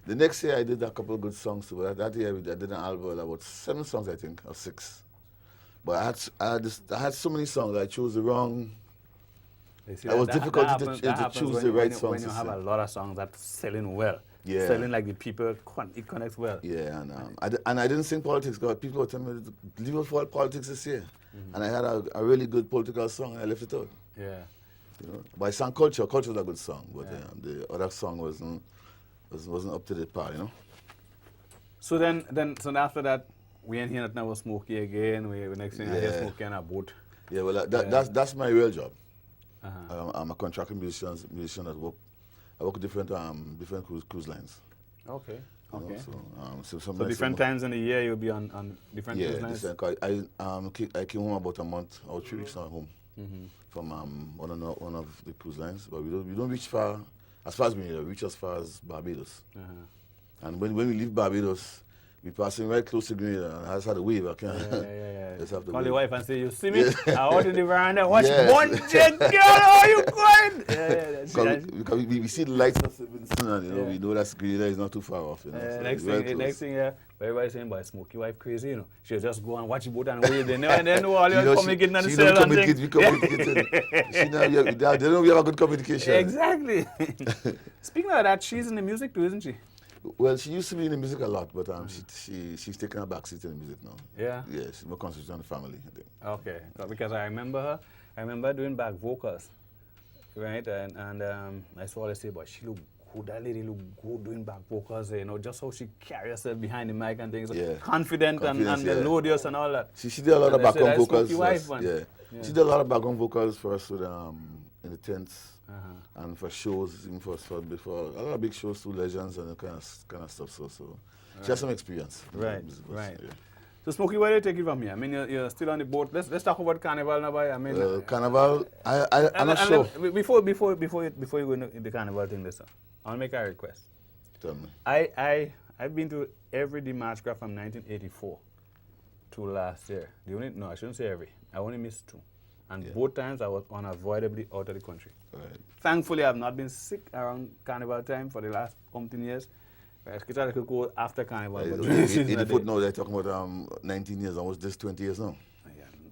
The next year I did a couple of good songs too. That year I did an album about 7 songs, I think, or 6. But I had so many songs. I chose the wrong. It was difficult to choose the right songs. When you have a lot of songs that's selling well, selling like the people, it connects well. Yeah, and I didn't sing politics because people were telling me, leave out politics this year. And I had a really good political song and I left it out. Yeah. You know, but I sang Culture. Culture was a good song, but the other song wasn't up to the par, you know. So then after that, we ain't hearing nothing about Smokey again. We next thing I hear Smokey on a boat. Yeah, well, that's my real job. I'm a contracting musician that work. I work with different cruise lines. Okay. You know, Okay. so So different times in the year you'll be on different cruise lines? I came home about a month or 3 weeks now home from one of the cruise lines, but we don't reach far as far as we reach as far as Barbados. And when we leave Barbados, we passing right close to Grenada, and I just had to wave. I can't. Just have to Call the wave. wife and say, you see me? Out in the veranda, watch Yes. Bunjay, girl, how you going? Because we see the lights of Livingston, and we know that Grenada is not too far off. You know, so Next it's very thing, close. everybody's saying, boy, Smokey wife crazy, you know. She'll just go and watch the boat and wave. They never know all your communicating on the she don't cell and communicate, thing. we communicate. They know we have a good communication. Exactly. Speaking of that, she's in the music too, isn't she? Well, she used to be in the music a lot, but she's taken a back seat in the music now. Yeah? Yeah, she's more concentrated on the family, I think. Okay, because I remember her. I remember doing back vocals, right? And I saw her say, but she look good. That lady look good doing back vocals. You know, just how she carry herself behind the mic and things. Yeah. Confident and melodious and all that. She did a lot of And I said, background "That's vocals. Smokey wife, for us, man." yeah. She did a lot of background vocals for us with, in the tents and for shows, even before a lot of big shows through Legends and kind of stuff. So she has some experience. Right, Music, right. Yeah. So Smokey, where do you take it from here? I mean, you're still on the boat. Let's talk about Carnival now, boy. I mean, Carnival. I'm not sure. Before you go into the Carnival thing, listen, I want to make a request. Tell me. I've been to every March Gras from 1984 to last year. I shouldn't say every. I only missed 2. And both times I was unavoidably out of the country. Right. Thankfully, I've not been sick around Carnival time for the last umpteen years. I could go after Carnival. But during the season In the I did. footnote, they're talking about 19 years, almost just 20 years now.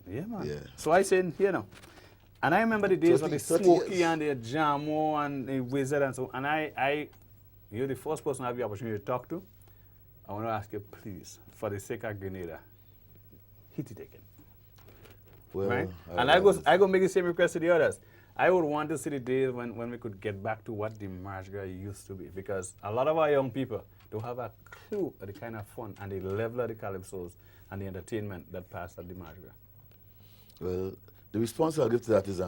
Yeah, man. Yeah. So I said, here now. And I remember the days of the 30 Smokey years. and the Jamo and the Wizard and so. And you're the first person I have the opportunity to talk to. I want to ask you, please, for the sake of Grenada, hit it again. Well, Right? And I go make the same request to the others. I would want to see the days when we could get back to what the March Gras used to be, because a lot of our young people don't have a clue of the kind of fun and the level of the calypsos and the entertainment that passed at the March Gras. Well, the response I'll give to that is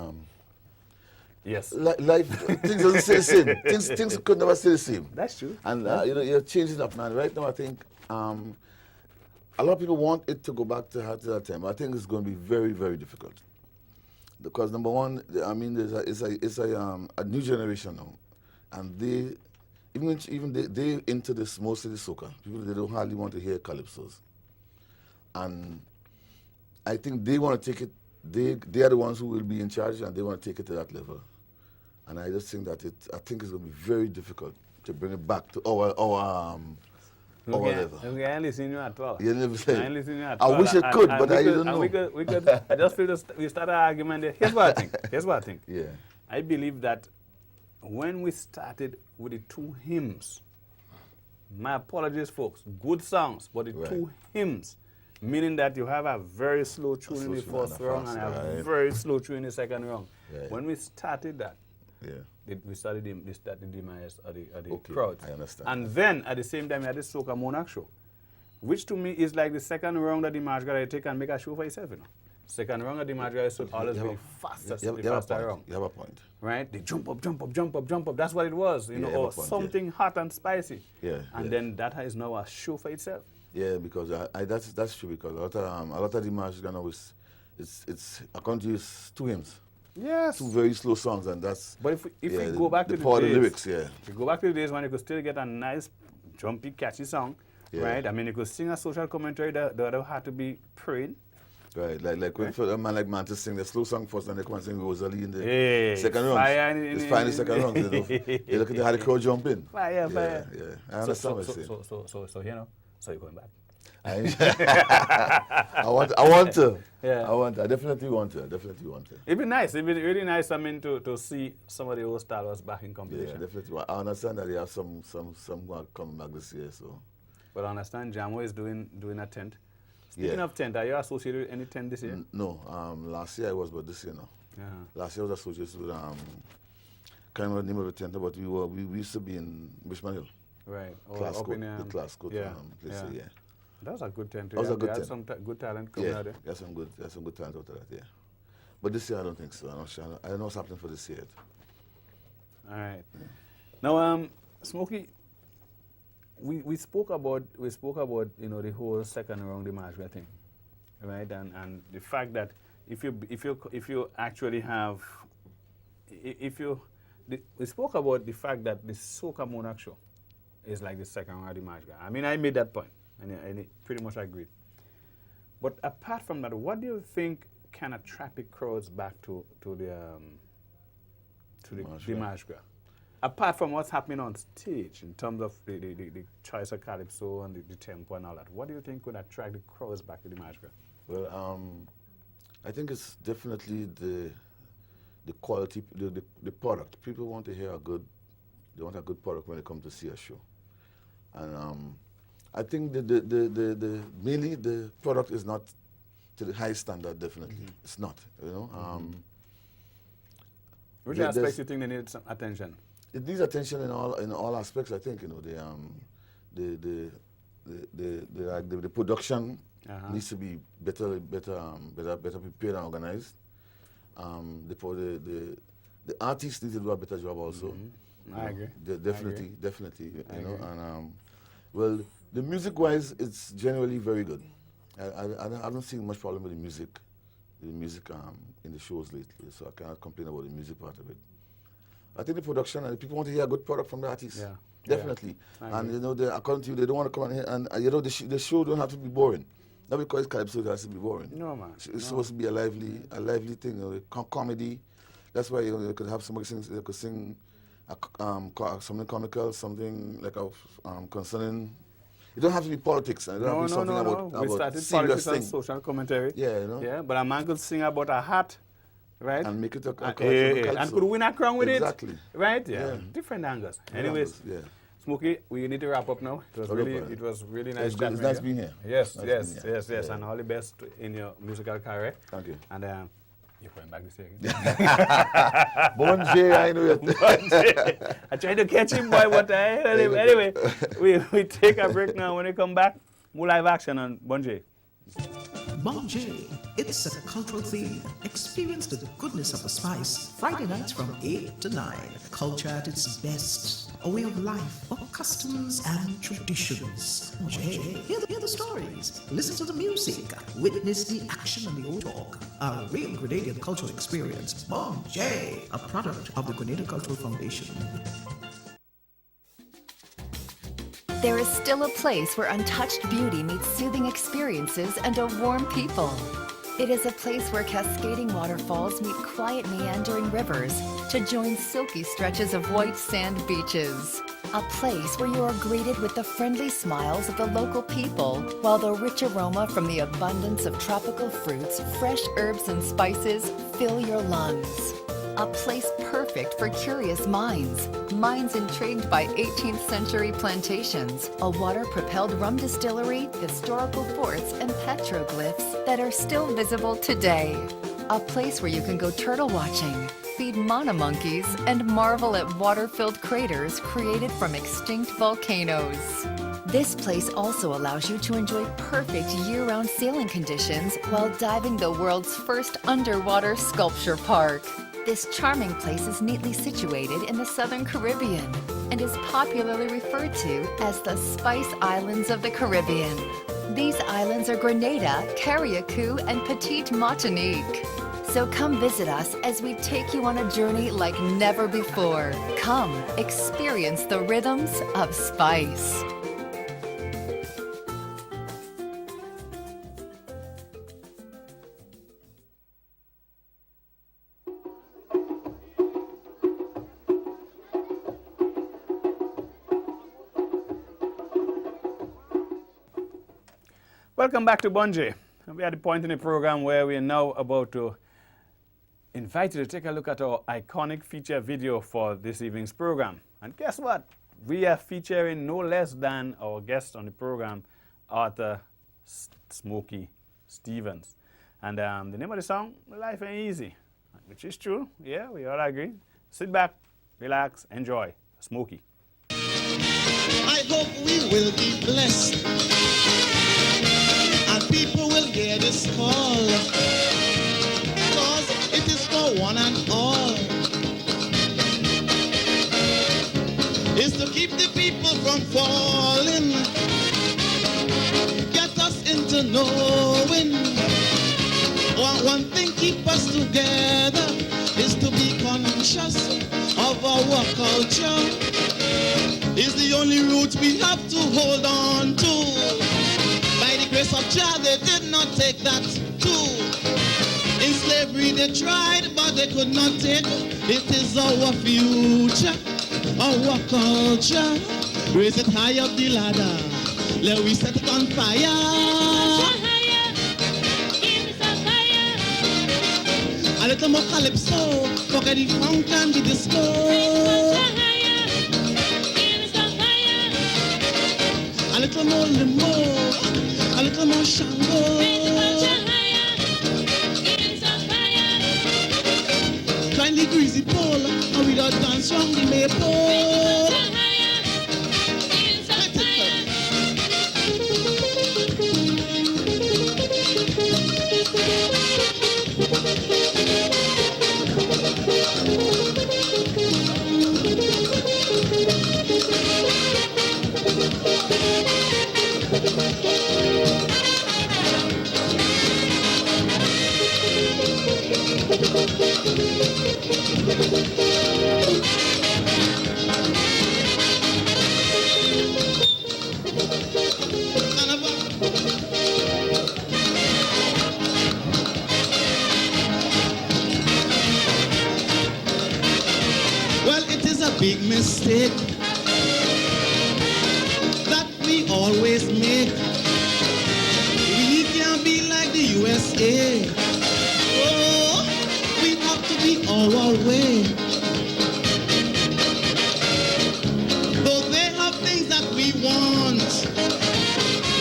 Yes. life, things doesn't stay the same. Things could never stay the same. That's true. And you're changing up, man. Right now, I think a lot of people want it to go back to that time. I think it's going to be very, very difficult. Because number one, I mean, it's a new generation now, and they into this mostly the soca. People, they don't hardly want to hear calypsos, and I think they want to take it. They are the ones who will be in charge, and they want to take it to that level. And I just think that I think it's going to be very difficult to bring it back to our level. Okay, I ain't listening to you at all. You never say. I ain't listening to you at I all. wish it could, but I don't know. We could, I just feel we start an argument there. Here's what I think. Yeah. I believe that when we started with the 2 hymns, my apologies, folks, good songs, but the 2 hymns, meaning that you have a very slow tune in the first round and a very slow tune in the second round. Right. When we started that, we started the demise of the crowds. I understand. And then at the same time, we had the Soca Monarch show, which to me is like the second round of the March Gras. You take and make a show for yourself, you know. Second round of the March Gras should always be the fastest round. You have a point. Right? They jump up, jump up, jump up, jump up. That's what it was, you know, or something hot and spicy. Yeah. And then that is now a show for itself. Yeah, because that's true. Because a lot of the March Gras now it's according to you, it's 2 hymns. Yes. 2 very slow songs, and that's. But if we go back to the power days, of the lyrics, if we go back to the days when you could still get a nice, jumpy, catchy song, right? I mean, you could sing a social commentary that had to be praying. Right, like when a man like Mantis sing the slow song first, and they come and sing Rosalie in the second round. It's fine in the second round. You look at how the crowd jump in. Fire. Yeah. I understand what you're saying. So you know, so you're going back. I want to. Yeah. I definitely want to. It'd be nice. It'd be really nice, I mean, to see some of the old stars back in competition. Yeah, definitely. I understand that they have some coming back this year, so. But I understand Jamo is doing a tent. Speaking of tent, are you associated with any tent this year? No. Last year I was, but this year no. Last year I was associated with can't remember the name of the tent, but we used to be in Richmond Hill. Right. The class coat. Place. That was a good tent. That was a good tent. Some good talent coming out there. There's some good talent out of that. Yeah. But this year I don't think so. I'm not sure. I don't know what's happening for this year yet. All right. Now, Smokey, we spoke about the whole second round DiMaggio thing, right? And the fact that if you actually have we spoke about the fact that the Soca Monarch show is like the second round DiMaggio. I mean, I made that point, and I pretty much agreed. But apart from that, what do you think can attract the crowds back to the DiMaggio? Apart from what's happening on stage in terms of the choice of calypso and the tempo and all that, what do you think would attract the crowds back to DiMaggio? Well, I think it's definitely the quality, the product. People want to hear they want a good product when they come to see a show. And I think mainly the product is not to the high standard, definitely. Mm-hmm. It's not, you know. Which aspects you think they need some attention? It needs attention in all aspects. I think, you know, the production needs to be better prepared and organized. The artists need to do a better job also. Mm-hmm. I agree. Definitely, you know. And well, the music-wise, it's generally very good. I don't see much problem with the music in the shows lately, so I cannot complain about the music part of it. I think the production, and people want to hear a good product from the artists. Yeah. Definitely. Yeah. And you know, according to you, they don't want to come in here, and you know, the show don't have to be boring. Not because it's calypso, it has to be boring. No, man. It's supposed to be a lively thing, you know, comedy. That's why you could have somebody sing something comical, something like concerning. It don't have to be politics. It don't have to be something about we started politics and social commentary. Yeah, you know. Yeah, but a man could sing about a hat, right? And make it a and could win a crown with exactly. it. Right? Yeah. Different angles. Anyways, Smokey, we need to wrap up now. It was really nice. It's nice being here. Yes. And all the best in your musical career. Thank you. And you're going back this year again. Bon J, I know it. I tried to catch him, boy, but anyway, we take a break now. When we come back, more live action on Bon J. Bon J, it's a cultural theme. Experience the goodness of the spice. Friday nights from 8 to 9. Culture at its best. A way of life, of customs and traditions. Bon J, hear the stories. Listen to the music. Witness the action and the old talk. A real Grenadian cultural experience. Bon J, a product of the Grenada Cultural Foundation. There is still a place where untouched beauty meets soothing experiences and a warm people. It is a place where cascading waterfalls meet quiet meandering rivers to join silky stretches of white sand beaches. A place where you are greeted with the friendly smiles of the local people, while the rich aroma from the abundance of tropical fruits, fresh herbs and spices fill your lungs. A place perfect for curious minds intrigued by 18th century plantations, a water-propelled rum distillery, historical forts, and petroglyphs that are still visible today. A place where you can go turtle watching, feed mana monkeys, and marvel at water-filled craters created from extinct volcanoes. This place also allows you to enjoy perfect year-round sailing conditions while diving the world's first underwater sculpture park. This charming place is neatly situated in the Southern Caribbean and is popularly referred to as the Spice Islands of the Caribbean. These islands are Grenada, Carriacou, and Petite Martinique. So come visit us as we take you on a journey like never before. Come, experience the rhythms of spice. Welcome back to Bon J. We are at the point in the program where we are now about to invite you to take a look at our iconic feature video for this evening's program. And guess what? We are featuring no less than our guest on the program, Arthur Smokey Stevens. And the name of the song, Life Ain't Easy, which is true. Yeah, we all agree. Sit back, relax, enjoy. Smokey. I hope we will be blessed and people will hear this call, 'cause is to keep the people from falling, get us into knowing. One thing keep us together is to be conscious of our culture. Is the only root we have to hold on to. By the grace of Jah, they did not take that too. In slavery they tried, but they could not take. It is our future, our culture. Raise it high up the ladder, let we set it on fire. A little more calypso, forget the funk and the disco. A little more limo, a little more shango. Climb the greasy pole, and we don't dance from the maple. Well, it is a big mistake that we always make. We can't be like the USA. Oh, we have to be our way. Though they have things that we want,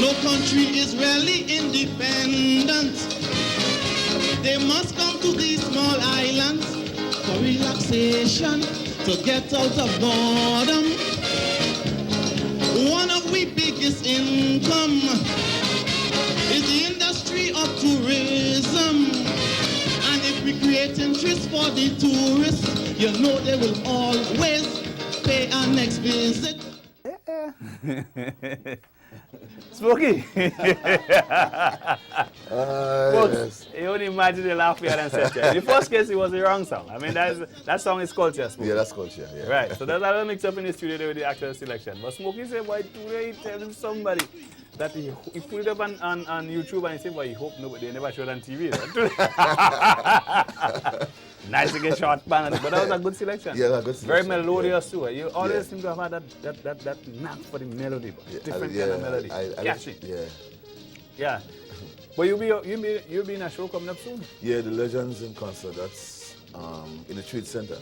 no country is really independent. They must come to these small islands for relaxation, to get out of boredom. One of we biggest income is the industry of tourism. And if we create interest for the tourists, you know they will always pay our next visit. Smokey. Yes. You only imagine the laugh we had and said that. In the first case, it was the wrong song. I mean, that song is culture, Smokey. Yeah, that's culture, yeah. Right, so there's a little mix up in the studio there with the actual selection. But Smokey said, boy, today he telling somebody that he put it up on YouTube and he said, boy, he hope nobody, they never showed on TV. Nice to get short band, but that was a good selection. Yeah, good selection. Very melodious too. You always seem to have had that knack for the melody, but different kind of melody. Catchy. Yeah. But you'll be in a show coming up soon. Yeah, the Legends in Concert. That's in the Trade Center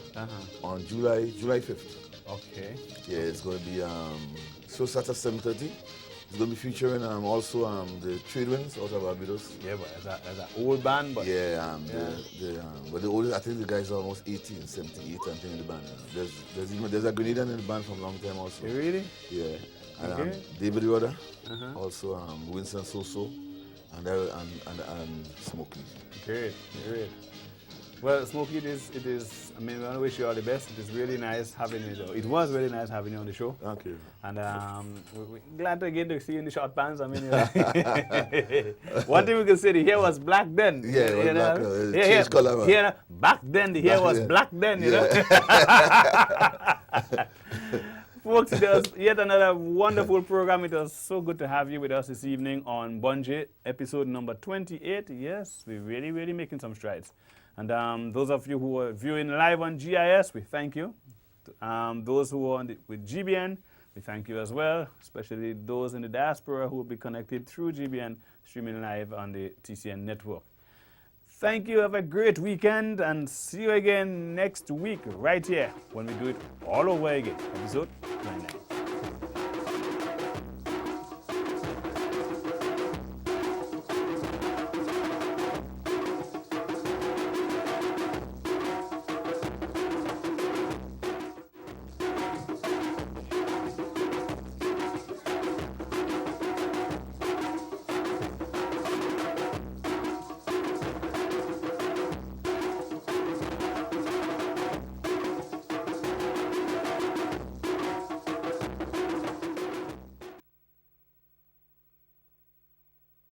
on July 5th. Okay. Yeah, it's going to be show starts at 7:30. It's going to be featuring also the Trade Winds out of Barbados. Yeah, but as an old band, but yeah, but the oldest, I think the guys are almost 18, 78, I think in the band. There's a Grenadian in the band from a long time also. Really? Yeah, and David Yoder, also Winston Soso, and Smokey. Great. Well, Smokey, it is. I mean, we want to wish you all the best. It is really nice having you. It was really nice having you on the show. Thank you. And we're glad to get to see you in the short pants. I mean, one thing we can say, the hair was black then. Yeah, it was black. It changed color, man. Yeah, back then the hair was black then. You know. Folks, it was yet another wonderful program. It was so good to have you with us this evening on Bunjay, episode number 28. Yes, we're really making some strides. And those of you who are viewing live on GIS, we thank you. Those who are with GBN, we thank you as well, especially those in the diaspora who will be connected through GBN, streaming live on the TCN network. Thank you, have a great weekend, and see you again next week right here when we do it all over again, episode 29.